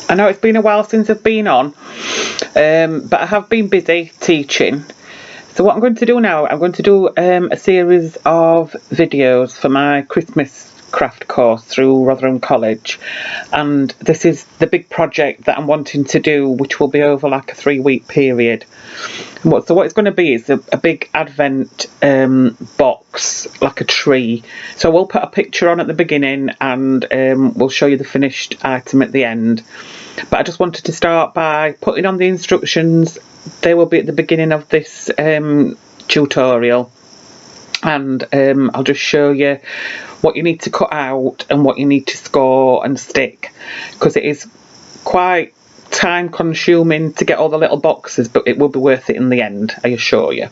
I know it's been a while since I've been on, but I have been busy teaching. So what I'm going to do now, I'm going to do a series of videos for my Christmas craft course through Rotherham College, and this is the big project that I'm wanting to do, which will be over like a 3-week period. So what it's going to be is a big advent box, like a tree. So we'll put a picture on at the beginning, and we'll show you the finished item at the end. But I just wanted to start by putting on the instructions. They will be at the beginning of this tutorial, and I'll just show you what you need to cut out and what you need to score and stick, because it is quite time consuming to get all the little boxes, but it will be worth it in the end, I assure you.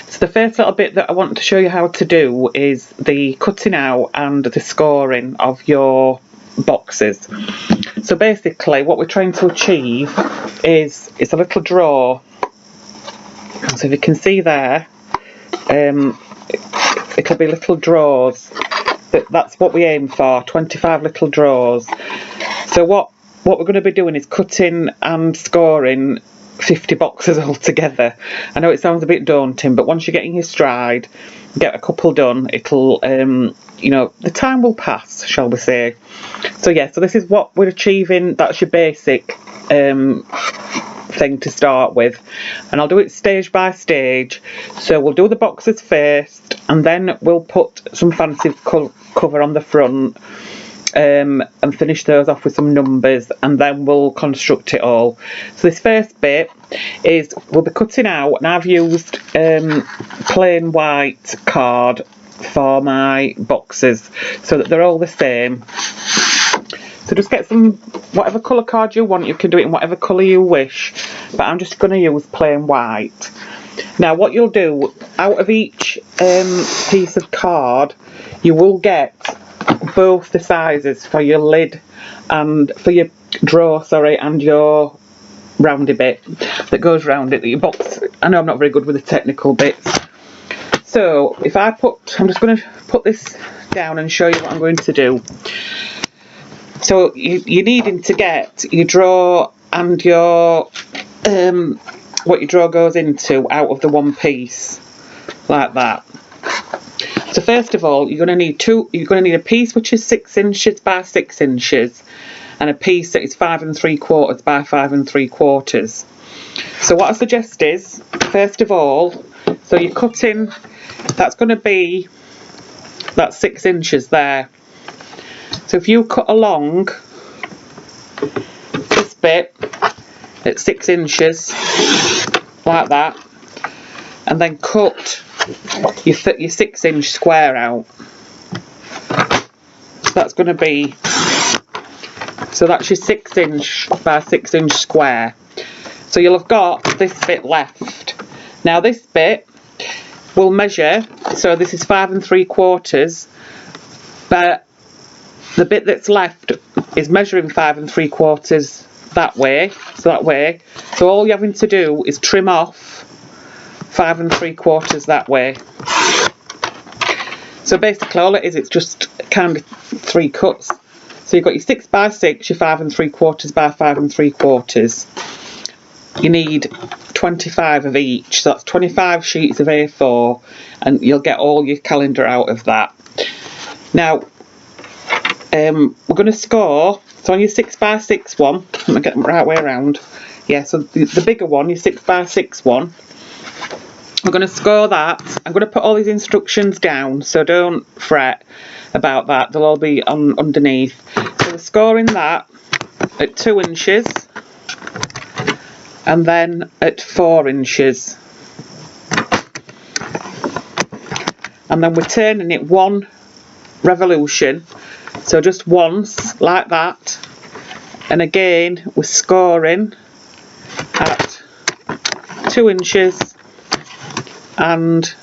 So the first little bit that I want to show you how to do is the cutting out and the scoring of your boxes. So basically what we're trying to achieve is a little drawer. So if you can see there, it'll be little drawers. That's what we aim for, 25 little drawers. So what we're going to be doing is cutting and scoring 50 boxes altogether. I know it sounds a bit daunting, but once you get in your stride, get a couple done, it'll you know, the time will pass, shall we say. So yeah, so this is what we're achieving. That's your basic thing to start with, and I'll do it stage by stage. So we'll do the boxes first, and then we'll put some fancy cover on the front, and finish those off with some numbers, and then we'll construct it all. So this first bit is we'll be cutting out, and I've used plain white card for my boxes so that they're all the same. So just get some, whatever colour card you want, you can do it in whatever colour you wish, but I'm just going to use plain white. Now what you'll do, out of each piece of card, you will get both the sizes for your lid and for your drawer, and your roundy bit that goes round it, that your box. I know I'm not very good with the technical bits. So if I'm just going to put this down and show you what I'm going to do. So you're needing to get your drawer and your what your drawer goes into out of the one piece, like that. So first of all, you're going to need a piece which is 6 inches by 6 inches, and a piece that is 5 3/4 by 5 3/4. So what I suggest is, first of all, so you're cutting, that's going to be that 6 inches there. So if you cut along this bit at 6 inches, like that, and then cut your 6-inch square out. So that's going to be, so that's your 6-inch by 6-inch square. So you'll have got this bit left. Now this bit will measure, so this is 5 3/4, but the bit that's left is measuring 5 3/4 that way, so all you're having to do is trim off 5 3/4 that way. So basically all it is, it's just kind of 3 cuts. So you've got your 6 by 6, your 5 3/4 by 5 3/4. You need 25 of each, so that's 25 sheets of A4, and you'll get all your calendar out of that. Now we're going to score, so on your 6 by 6 one, let me get the right way around, yeah, so the bigger one, your 6 by 6 one, we're going to score that. I'm going to put all these instructions down, so don't fret about that, they'll all be underneath. So we're scoring that at 2 inches, and then at 4 inches, and then we're turning it 1 revolution, so just once, like that, and again we're scoring at 2 inches and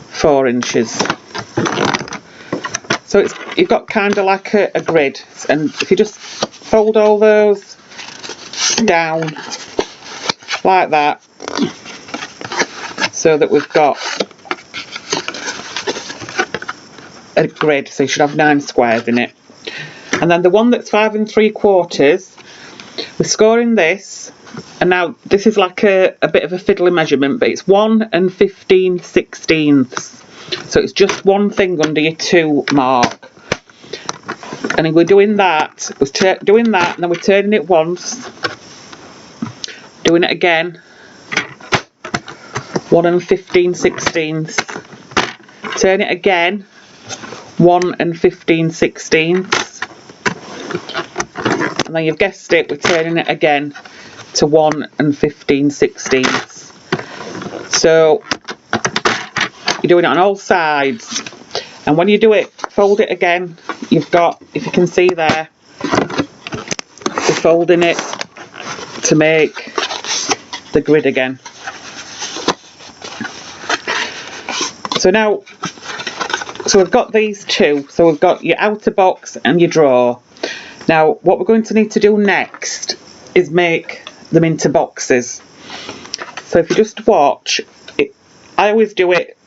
4 inches. So you've got kind of like a grid, and if you just fold all those down like that, so that we've got a grid, so you should have 9 squares in it. And then the one that's 5 3/4, we're scoring this, and now this is like a bit of a fiddly measurement, but it's 1 15/16. So it's just one thing under your 2 mark. And we're doing that, doing that, and then we're turning it once, doing it again, 1 15/16, turn it again, 1 15/16, and then you've guessed it, we're turning it again to 1 15/16. So you're doing it on all sides, and when you do it, fold it again, you've got, if you can see there, we're folding it to make the grid again. So now, so we've got these two, so we've got your outer box and your drawer. Now what we're going to need to do next is make them into boxes. So if you just watch it, I always do it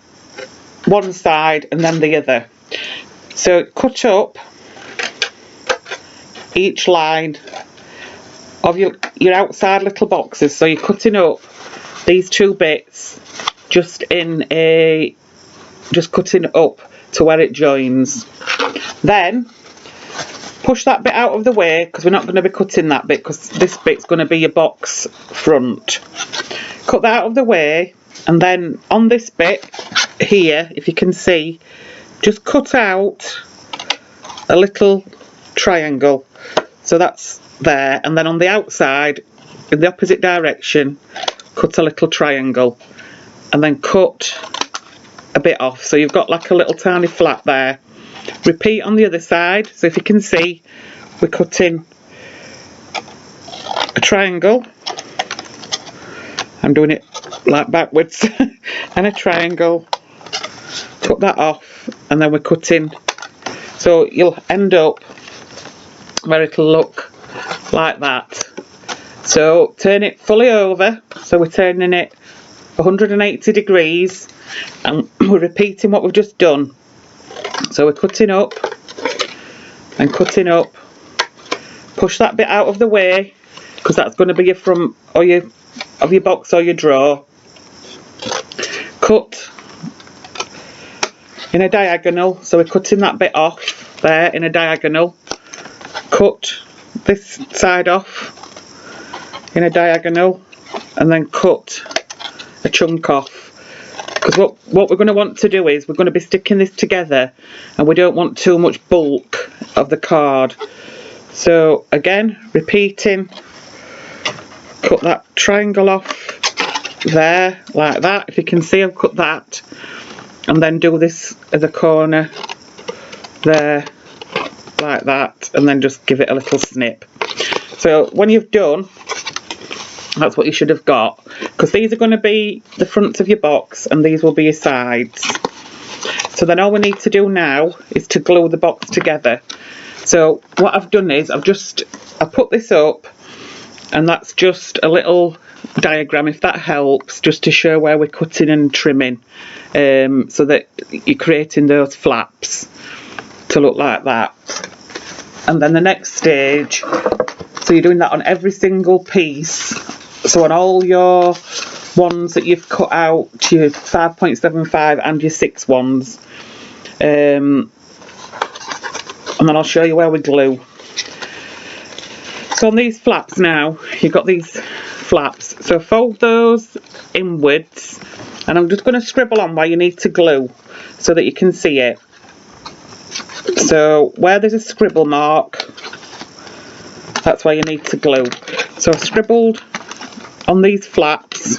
one side and then the other. So cut up each line of your outside little boxes. So you're cutting up these 2 bits just cutting up to where it joins. Then push that bit out of the way, because we're not going to be cutting that bit, because this bit's going to be your box front. Cut that out of the way, and then on this bit here, if you can see, just cut out a little triangle. So that's there, and then on the outside in the opposite direction, cut a little triangle, and then cut a bit off, so you've got like a little tiny flap there. Repeat on the other side. So if you can see, we're cutting a triangle, I'm doing it like backwards, and a triangle, cut that off, and then we're cutting, so you'll end up where it'll look like that. So turn it fully over, so we're turning it 180 degrees, and we're repeating what we've just done. So we're cutting up and cutting up, push that bit out of the way, because that's going to be your front or your box or your drawer. Cut in a diagonal, so we're cutting that bit off there in a diagonal. Cut this side off in a diagonal, and then cut a chunk off, because what we're going to want to do is we're going to be sticking this together, and we don't want too much bulk of the card. So again, repeating, cut that triangle off there like that, if you can see I've cut that, and then do this as a corner there like that, and then just give it a little snip. So when you've done, that's what you should have got, because these are going to be the fronts of your box and these will be your sides. So then all we need to do now is to glue the box together. So what I've done is I put this up, and that's just a little diagram, if that helps, just to show where we're cutting and trimming, so that you're creating those flaps to look like that. And then the next stage, so you're doing that on every single piece. So on all your ones that you've cut out, your 5.75 and your 6 ones, and then I'll show you where we glue. So on these flaps now, you've got these flaps, so fold those inwards, and I'm just going to scribble on where you need to glue so that you can see it. So where there's a scribble mark, that's where you need to glue. So I've scribbled on these flaps,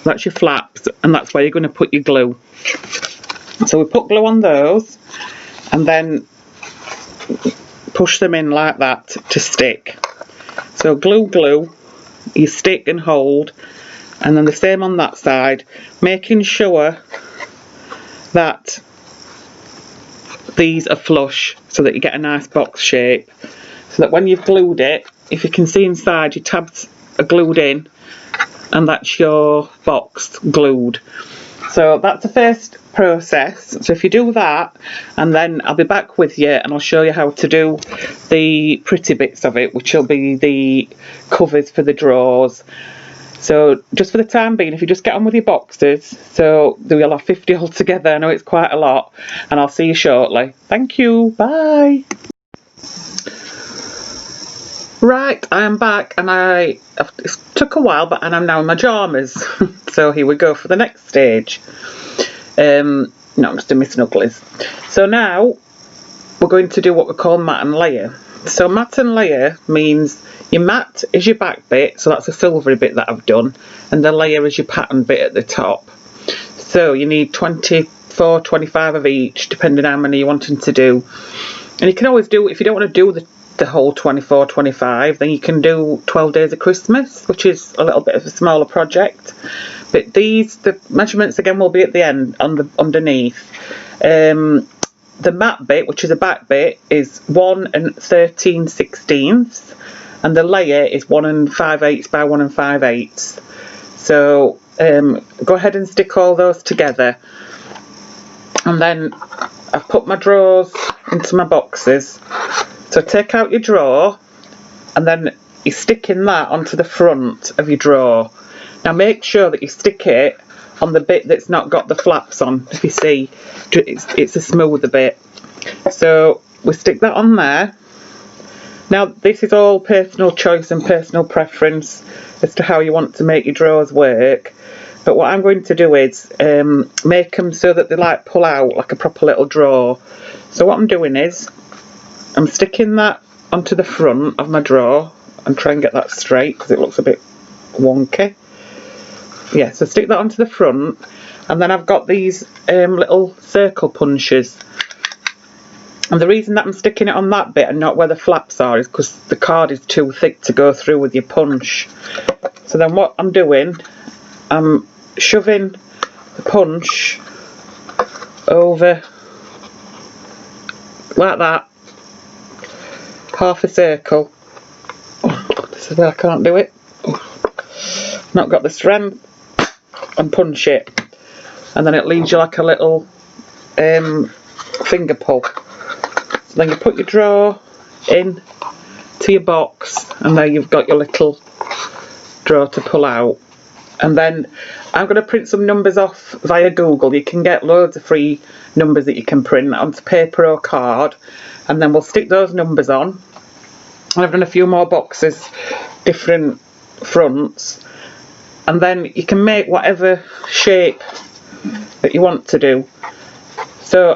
that's your flaps, and that's where you're going to put your glue. So we put glue on those, and then push them in like that to stick. So glue, you stick and hold, and then the same on that side, making sure that these are flush so that you get a nice box shape, so that when you've glued it, if you can see inside, your tabs are glued in, and that's your box glued. So that's the first process. So if you do that, and then I'll be back with you and I'll show you how to do the pretty bits of it, which will be the covers for the drawers. So just for the time being, if you just get on with your boxes, so we'll have 50 altogether. I know it's quite a lot, and I'll see you shortly. Thank you, bye. Right, I am back, and it took a while, but I'm now in my pyjamas. So here we go for the next stage. No, I'm just doing my snugglies. So now we're going to do what we call mat and layer. So mat and layer means your mat is your back bit, so that's a silvery bit that I've done, and the layer is your pattern bit at the top. So you need 24, 25 of each, depending how many you're wanting to do. And you can always do, if you don't want to do the whole 24, 25, then you can do 12 Days of Christmas, which is a little bit of a smaller project. But the measurements again will be at the end, underneath. The mat bit, which is a back bit, is 1 13/16, and the layer is 1 5/8 by 1 5/8. So go ahead and stick all those together, and then I've put my drawers into my boxes. So take out your drawer, and then you're sticking that onto the front of your drawer. Now make sure that you stick it on the bit that's not got the flaps on. If you see, it's a smoother bit. So we stick that on there. Now this is all personal choice and personal preference as to how you want to make your drawers work. But what I'm going to do is make them so that they like pull out like a proper little drawer. So what I'm doing is I'm sticking that onto the front of my drawer and try and get that straight because it looks a bit wonky. Yeah, so stick that onto the front, and then I've got these little circle punches. And the reason that I'm sticking it on that bit and not where the flaps are is because the card is too thick to go through with your punch. So then what I'm doing, I'm shoving the punch over like that, half a circle. Oh, this is where I can't do it. Not got the strength, and punch it, and then it leaves you like a little finger pull. So then you put your drawer in to your box, and there you've got your little drawer to pull out. And then I'm going to print some numbers off via Google. You can get loads of free numbers that you can print onto paper or card, and then we'll stick those numbers on. And I've done a few more boxes, different fronts, and then you can make whatever shape that you want to do. So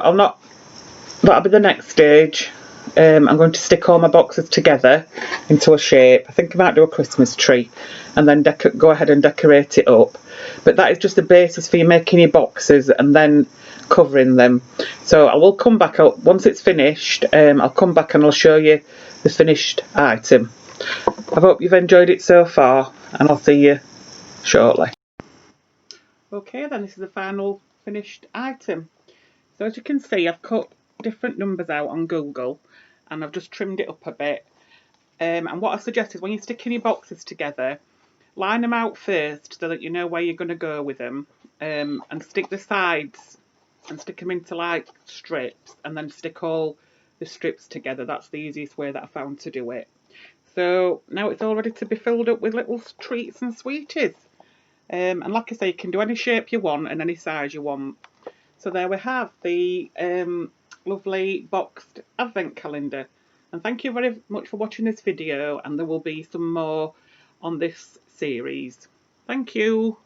that'll be the next stage. I'm going to stick all my boxes together into a shape. I think I might do a Christmas tree and then go ahead and decorate it up. But that is just the basis for you making your boxes and then covering them. So I will come back out once it's finished. I'll come back and I'll show you the finished item. I hope you've enjoyed it so far, and I'll see you shortly. Okay then, this is the final finished item. So as you can see, I've cut different numbers out on Google and I've just trimmed it up a bit. And what I suggest is when you're sticking your boxes together, line them out first so that you know where you're going to go with them, and stick the sides and stick them into like strips, and then stick all the strips together. That's the easiest way that I found to do it. So now it's all ready to be filled up with little treats and sweeties. And like I say, you can do any shape you want and any size you want. So there we have the lovely boxed advent calendar. And thank you very much for watching this video, and there will be some more on this series. Thank you.